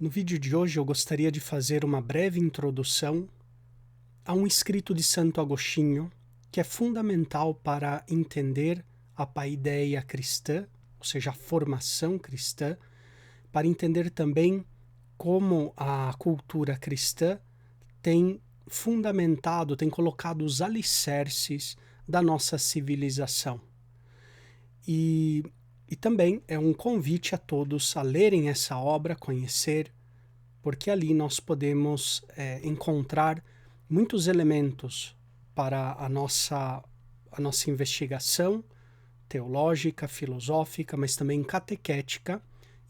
No vídeo de hoje eu gostaria de fazer uma breve introdução a um escrito de Santo Agostinho que é fundamental para entender a paideia cristã, ou seja, a formação cristã, para entender também como a cultura cristã tem fundamentado, tem colocado os alicerces da nossa civilização. E também é um convite a todos a lerem essa obra, conhecer, porque ali nós podemos encontrar muitos elementos para a nossa investigação teológica, filosófica, mas também catequética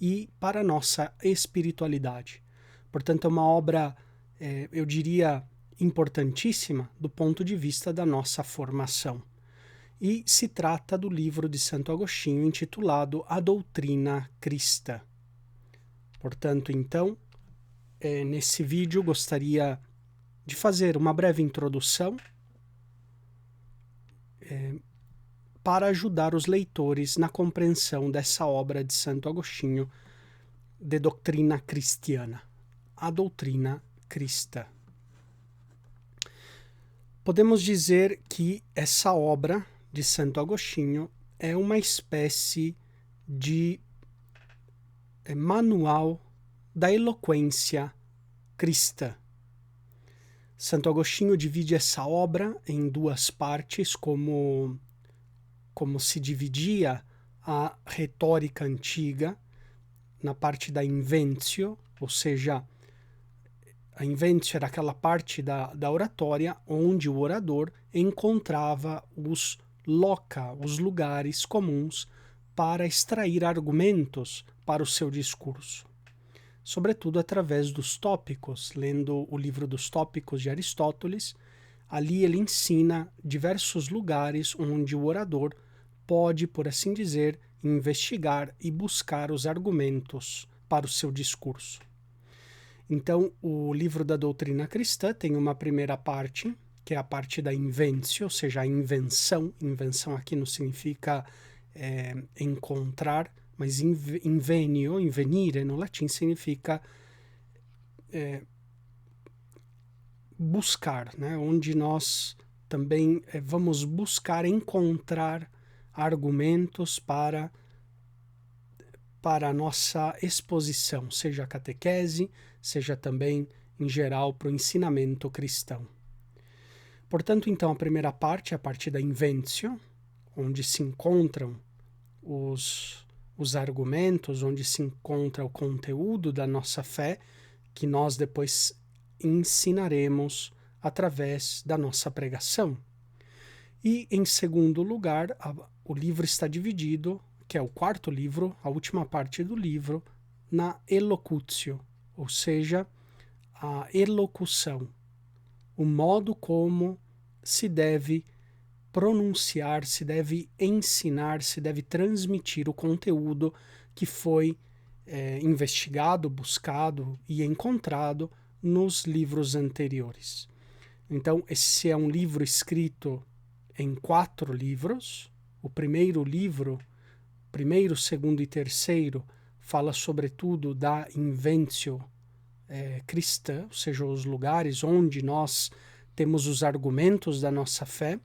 e para a nossa espiritualidade. Portanto, é uma obra, eu diria, importantíssima do ponto de vista da nossa formação. E se trata do livro de Santo Agostinho intitulado A Doutrina Cristã. Portanto, então, nesse vídeo gostaria de fazer uma breve introdução para ajudar os leitores na compreensão dessa obra de Santo Agostinho de doutrina cristiana, a doutrina cristã. Podemos dizer que essa obra de Santo Agostinho é uma espécie de manual da eloquência cristã. Santo Agostinho divide essa obra em duas partes, como se dividia a retórica antiga, na parte da inventio, ou seja, a inventio era aquela parte da oratória onde o orador encontrava os lugares comuns para extrair argumentos para o seu discurso. Sobretudo através dos tópicos, lendo o livro dos tópicos de Aristóteles, ali ele ensina diversos lugares onde o orador pode, por assim dizer, investigar e buscar os argumentos para o seu discurso. Então, o livro da doutrina cristã tem uma primeira parte, que é a parte da inventio, ou seja, a invenção. Invenção aqui não significa encontrar, mas invenio, invenire no latim significa buscar, né? Onde nós também vamos buscar encontrar argumentos para a nossa exposição, seja a catequese, seja também, em geral, para o ensinamento cristão. Portanto, então, a primeira parte é a parte da inventio, onde se encontram os argumentos, onde se encontra o conteúdo da nossa fé, que nós depois ensinaremos através da nossa pregação. E, em segundo lugar, o livro está dividido, que é o quarto livro, a última parte do livro, na elocutio, ou seja, a elocução, o modo como se deve pronunciar, se deve ensinar, se deve transmitir o conteúdo que foi investigado, buscado e encontrado nos livros anteriores. Então, esse é um livro escrito em 4 livros. O primeiro livro, primeiro, segundo e terceiro, fala sobretudo da inventio cristã, ou seja, os lugares onde nós temos os argumentos da nossa fé.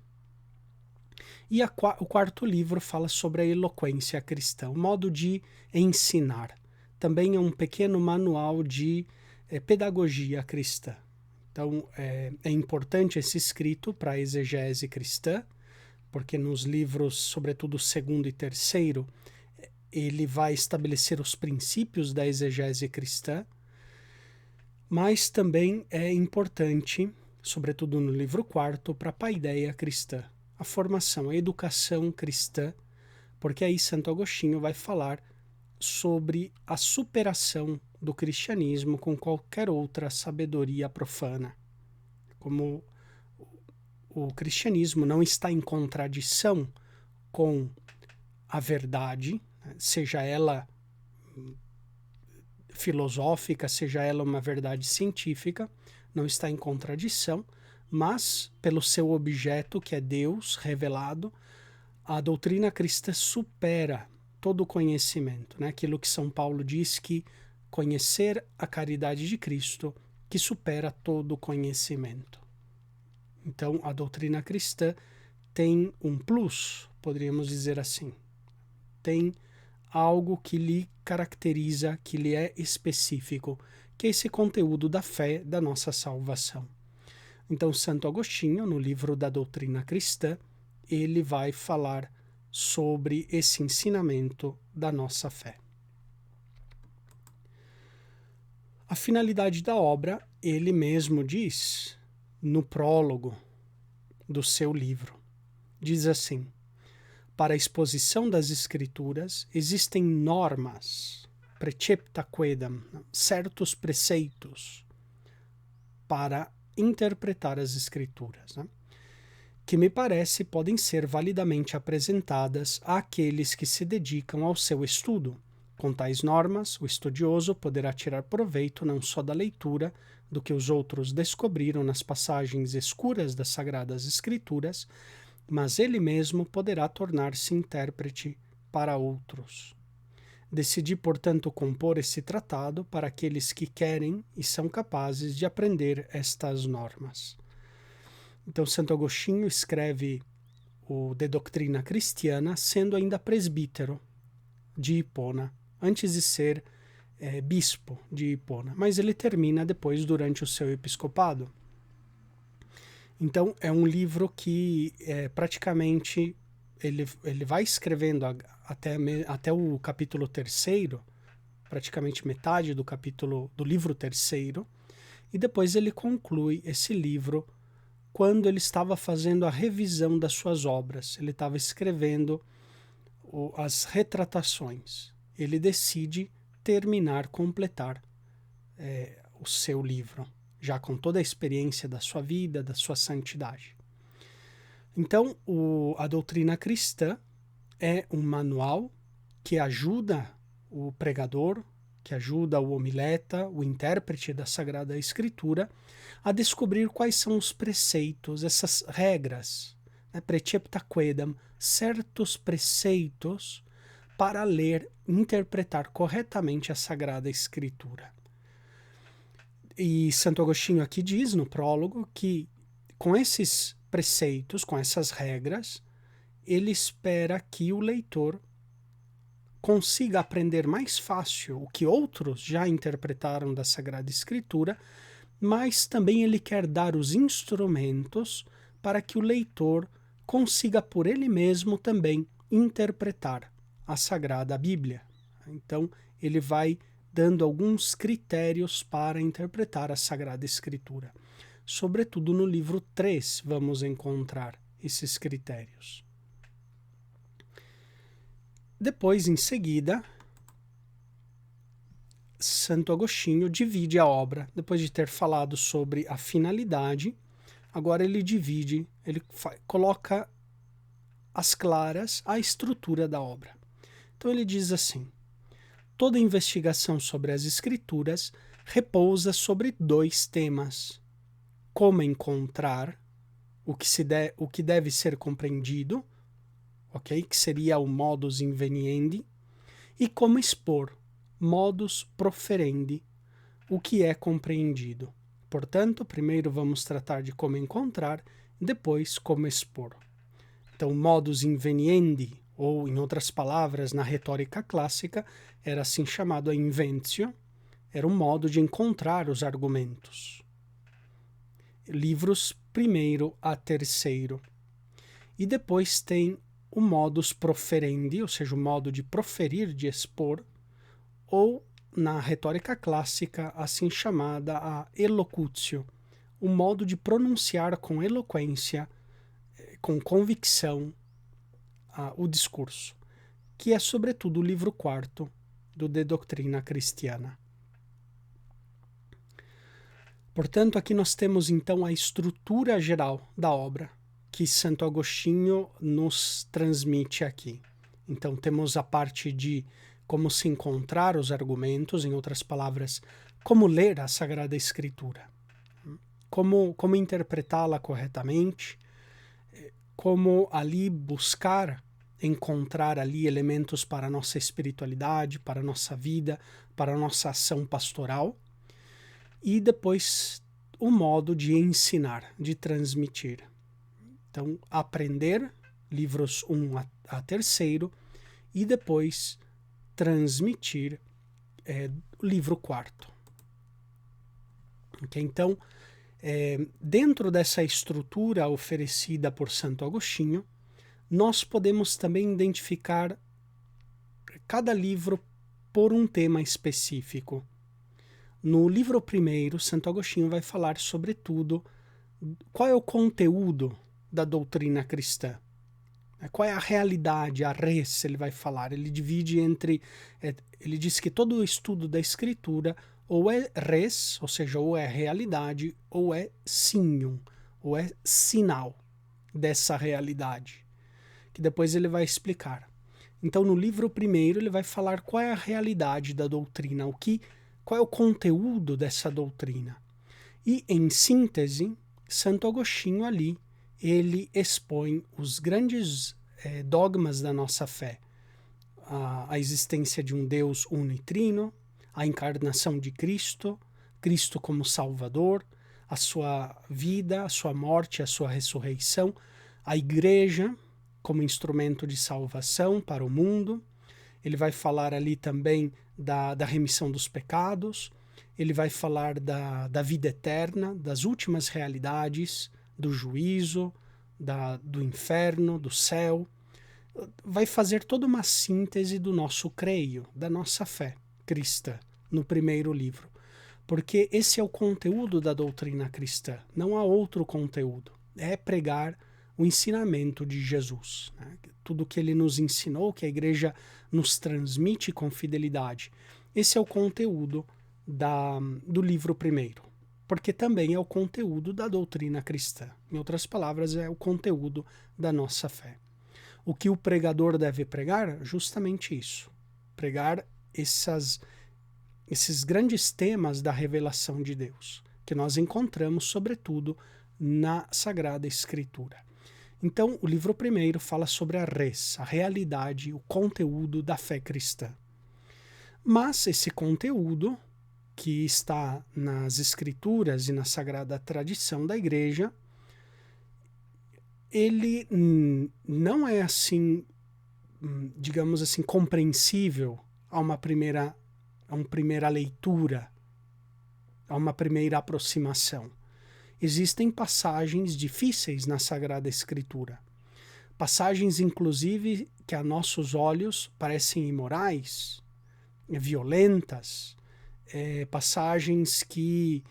E o quarto livro fala sobre a eloquência cristã, o modo de ensinar. Também é um pequeno manual de pedagogia cristã. Então, é importante esse escrito para a exegese cristã, porque nos livros, sobretudo o segundo e terceiro, ele vai estabelecer os princípios da exegese cristã, mas também é importante, sobretudo no livro quarto, para a paideia cristã, a formação, a educação cristã, porque aí Santo Agostinho vai falar sobre a superação do cristianismo com qualquer outra sabedoria profana. Como o cristianismo não está em contradição com a verdade, seja ela filosófica, seja ela uma verdade científica, não está em contradição, mas pelo seu objeto, que é Deus revelado, a doutrina cristã supera todo o conhecimento, né? Aquilo que São Paulo diz que conhecer a caridade de Cristo, que supera todo conhecimento. Então, a doutrina cristã tem um plus, poderíamos dizer assim. Tem algo que lhe caracteriza, que lhe é específico, que é esse conteúdo da fé da nossa salvação. Então, Santo Agostinho, no livro da Doutrina Cristã, ele vai falar sobre esse ensinamento da nossa fé. A finalidade da obra, ele mesmo diz no prólogo do seu livro. Diz assim: para a exposição das Escrituras existem normas, precepta quaedam, certos preceitos para interpretar as Escrituras, né? Que me parece podem ser validamente apresentadas àqueles que se dedicam ao seu estudo. Com tais normas, o estudioso poderá tirar proveito não só da leitura do que os outros descobriram nas passagens escuras das Sagradas Escrituras, mas ele mesmo poderá tornar-se intérprete para outros. Decidi, portanto, compor esse tratado para aqueles que querem e são capazes de aprender estas normas. Então, Santo Agostinho escreve o De Doctrina Christiana sendo ainda presbítero de Hipona, antes de ser bispo de Hipona, mas ele termina depois durante o seu episcopado. Então, é um livro que praticamente ele vai escrevendo até o capítulo 3º, praticamente metade do livro 3º, e depois ele conclui esse livro quando ele estava fazendo a revisão das suas obras. Ele estava escrevendo as retratações. Ele decide completar o seu livro, já com toda a experiência da sua vida, da sua santidade. Então, a doutrina cristã é um manual que ajuda o pregador, que ajuda o homileta, o intérprete da Sagrada Escritura, a descobrir quais são os preceitos, essas regras, né, precepta quaedam, certos preceitos para ler e interpretar corretamente a Sagrada Escritura. E Santo Agostinho aqui diz no prólogo que com esses preceitos, com essas regras, ele espera que o leitor consiga aprender mais fácil o que outros já interpretaram da Sagrada Escritura, mas também ele quer dar os instrumentos para que o leitor consiga por ele mesmo também interpretar a Sagrada Bíblia. Então, ele vai dando alguns critérios para interpretar a Sagrada Escritura. Sobretudo no livro 3 vamos encontrar esses critérios. Depois, em seguida, Santo Agostinho divide a obra. Depois de ter falado sobre a finalidade, agora ele divide, ele coloca às claras a estrutura da obra. Então ele diz assim: toda investigação sobre as Escrituras repousa sobre 2 temas: como encontrar o que deve ser compreendido, ok? Que seria o modus inveniendi, e como expor, modus proferendi, o que é compreendido. Portanto, primeiro vamos tratar de como encontrar, depois como expor. Então, modus inveniendi, ou em outras palavras, na retórica clássica, era assim chamado a inventio, era um modo de encontrar os argumentos. Livros 1º a 3º. E depois tem o modus proferendi, ou seja, o modo de proferir, de expor, ou na retórica clássica, assim chamada a elocutio, o modo de pronunciar com eloquência, com convicção, o discurso, que é sobretudo o livro 4º do De Doctrina Christiana. Portanto, aqui nós temos então a estrutura geral da obra que Santo Agostinho nos transmite aqui. Então temos a parte de como se encontrar os argumentos, em outras palavras, como ler a Sagrada Escritura, como interpretá-la corretamente, como ali buscar encontrar ali elementos para a nossa espiritualidade, para a nossa vida, para a nossa ação pastoral. E depois o modo de ensinar, de transmitir. Então, aprender, livros 1 a 3º, e depois transmitir o livro 4º. Okay? Então, dentro dessa estrutura oferecida por Santo Agostinho, nós podemos também identificar cada livro por um tema específico. No livro 1º, Santo Agostinho vai falar, sobretudo, qual é o conteúdo da doutrina cristã. Qual é a realidade, a res, ele vai falar. Ele divide entre... ele diz que todo o estudo da Escritura ou é res, ou seja, ou é realidade, ou é signum, ou é sinal dessa realidade, que depois ele vai explicar. Então, no livro 1º, ele vai falar qual é a realidade da doutrina, qual é o conteúdo dessa doutrina. E, em síntese, Santo Agostinho ali, ele expõe os grandes dogmas da nossa fé. A existência de um Deus uno e trino, a encarnação de Cristo, Cristo como Salvador, a sua vida, a sua morte, a sua ressurreição, a Igreja como instrumento de salvação para o mundo. Ele vai falar ali também da remissão dos pecados, ele vai falar da vida eterna, das últimas realidades, do juízo, do inferno, do céu. Vai fazer toda uma síntese do nosso creio, da nossa fé cristã, no 1º livro. Porque esse é o conteúdo da doutrina cristã, não há outro conteúdo. É pregar o ensinamento de Jesus, né? Tudo que ele nos ensinou, que a igreja nos transmite com fidelidade. Esse é o conteúdo do livro 1º, porque também é o conteúdo da doutrina cristã. Em outras palavras, é o conteúdo da nossa fé. O que o pregador deve pregar? Justamente isso. Pregar esses grandes temas da revelação de Deus, que nós encontramos, sobretudo, na Sagrada Escritura. Então, o livro 1º fala sobre a res, a realidade, o conteúdo da fé cristã. Mas esse conteúdo, que está nas Escrituras e na Sagrada Tradição da Igreja, ele não é assim, digamos assim, compreensível a uma primeira leitura, a uma primeira aproximação. Existem passagens difíceis na Sagrada Escritura. Passagens, inclusive, que a nossos olhos parecem imorais, violentas, passagens que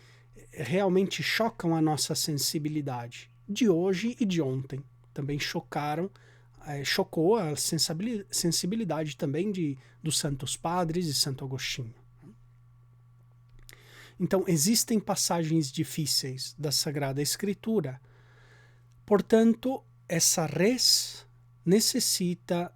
realmente chocam a nossa sensibilidade, de hoje e de ontem. Também chocou a sensibilidade também dos Santos Padres e Santo Agostinho. Então, existem passagens difíceis da Sagrada Escritura. Portanto, essa res necessita,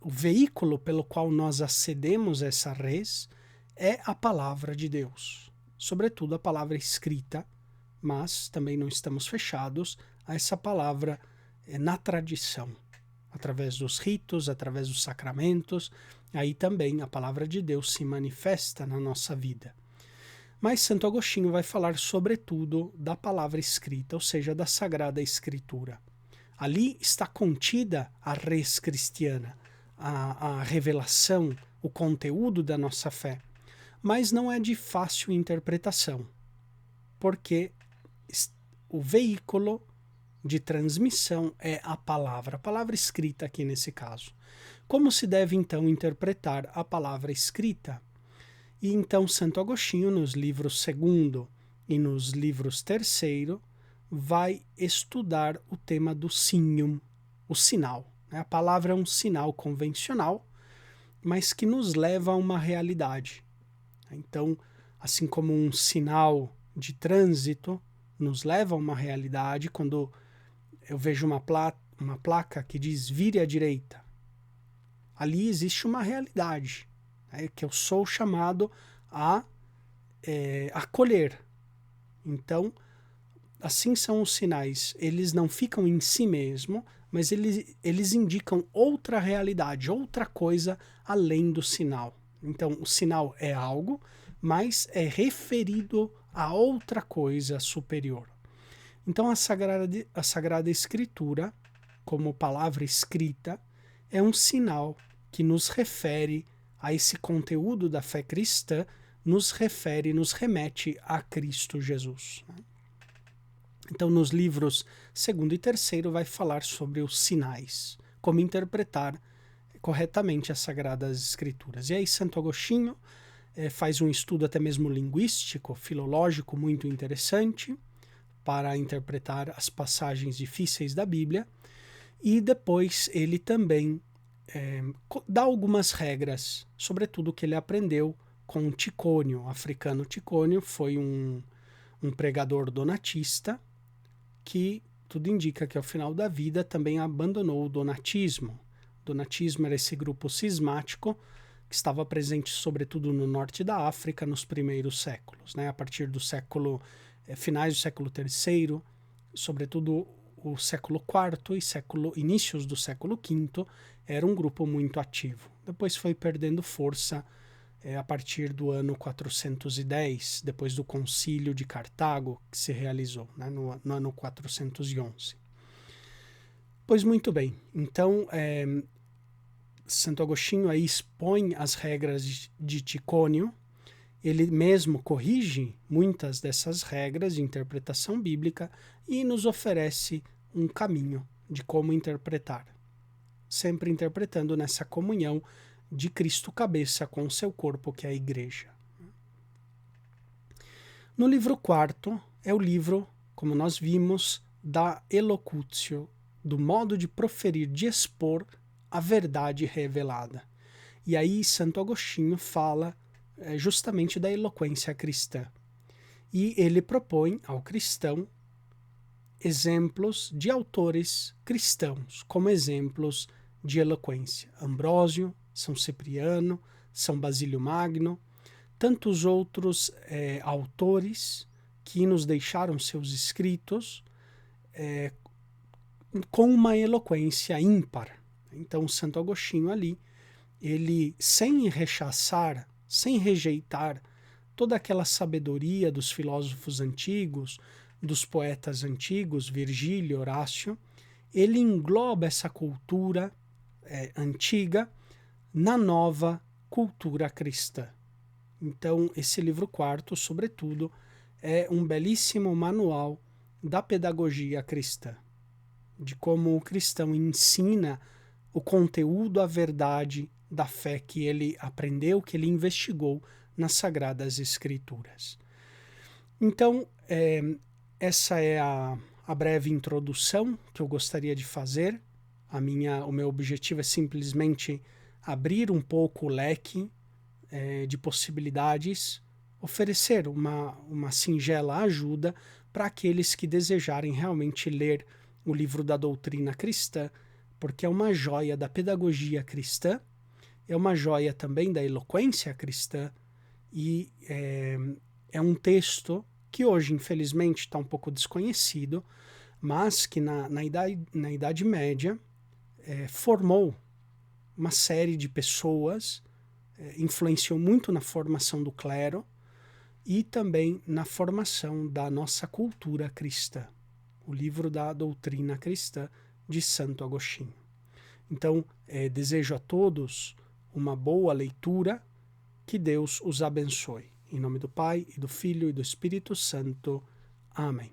o veículo pelo qual nós acedemos a essa res é a palavra de Deus. Sobretudo a palavra escrita, mas também não estamos fechados a essa palavra na tradição. Através dos ritos, através dos sacramentos, aí também a palavra de Deus se manifesta na nossa vida. Mas Santo Agostinho vai falar sobretudo da palavra escrita, ou seja, da Sagrada Escritura. Ali está contida a res cristiana, a revelação, o conteúdo da nossa fé. Mas não é de fácil interpretação, porque o veículo de transmissão é a palavra escrita aqui nesse caso. Como se deve então interpretar a palavra escrita? E então Santo Agostinho, nos livros 2º e nos livros 3º, vai estudar o tema do signum, o sinal. A palavra é um sinal convencional, mas que nos leva a uma realidade. Então, assim como um sinal de trânsito nos leva a uma realidade, quando eu vejo uma placa que diz vire à direita, ali existe uma realidade, que eu sou chamado a acolher. Então, assim são os sinais, eles não ficam em si mesmo, mas eles indicam outra realidade, outra coisa além do sinal. Então, o sinal é algo, mas é referido a outra coisa superior. Então, a Sagrada Escritura, como palavra escrita, é um sinal que nos refere a esse conteúdo da fé cristã, nos remete a Cristo Jesus. Então, nos livros 2º e 3º vai falar sobre os sinais, como interpretar corretamente as Sagradas Escrituras. E aí Santo Agostinho faz um estudo até mesmo linguístico, filológico muito interessante para interpretar as passagens difíceis da Bíblia, e depois ele também dá algumas regras, sobretudo que ele aprendeu com Ticônio. O africano Ticônio foi um pregador donatista que tudo indica que ao final da vida também abandonou o donatismo. O donatismo era esse grupo cismático que estava presente sobretudo no norte da África nos primeiros séculos, né? A partir do finais do século III, sobretudo o século IV e inícios do século V, era um grupo muito ativo. Depois foi perdendo força a partir do ano 410, depois do concílio de Cartago, que se realizou, né, no ano 411. Pois muito bem, então Santo Agostinho aí expõe as regras de Ticônio, ele mesmo corrige muitas dessas regras de interpretação bíblica e nos oferece um caminho de como interpretar, sempre interpretando nessa comunhão de Cristo cabeça com o seu corpo, que é a igreja. No livro 4º é o livro, como nós vimos, da elocutio, do modo de proferir, de expor a verdade revelada. E aí Santo Agostinho fala justamente da eloquência cristã. E ele propõe ao cristão exemplos de autores cristãos, como exemplos de eloquência. Ambrósio, São Cipriano, São Basílio Magno, tantos outros autores que nos deixaram seus escritos com uma eloquência ímpar. Então, Santo Agostinho ali, ele sem rechaçar, sem rejeitar toda aquela sabedoria dos filósofos antigos, dos poetas antigos, Virgílio, Horácio, ele engloba essa cultura antiga na nova cultura cristã. Então, esse livro 4º, sobretudo, é um belíssimo manual da pedagogia cristã, de como o cristão ensina o conteúdo, a verdade da fé que ele aprendeu, que ele investigou nas Sagradas Escrituras. Então, essa é a breve introdução que eu gostaria de fazer. O meu objetivo é simplesmente abrir um pouco o leque de possibilidades, oferecer uma singela ajuda para aqueles que desejarem realmente ler o livro da doutrina cristã, porque é uma joia da pedagogia cristã, é uma joia também da eloquência cristã, e é um texto que hoje, infelizmente, está um pouco desconhecido, mas que na Idade Média formou uma série de pessoas, influenciou muito na formação do clero e também na formação da nossa cultura cristã. O livro da doutrina cristã de Santo Agostinho. Então, desejo a todos uma boa leitura, que Deus os abençoe. Em nome do Pai, e do Filho, e do Espírito Santo. Amém.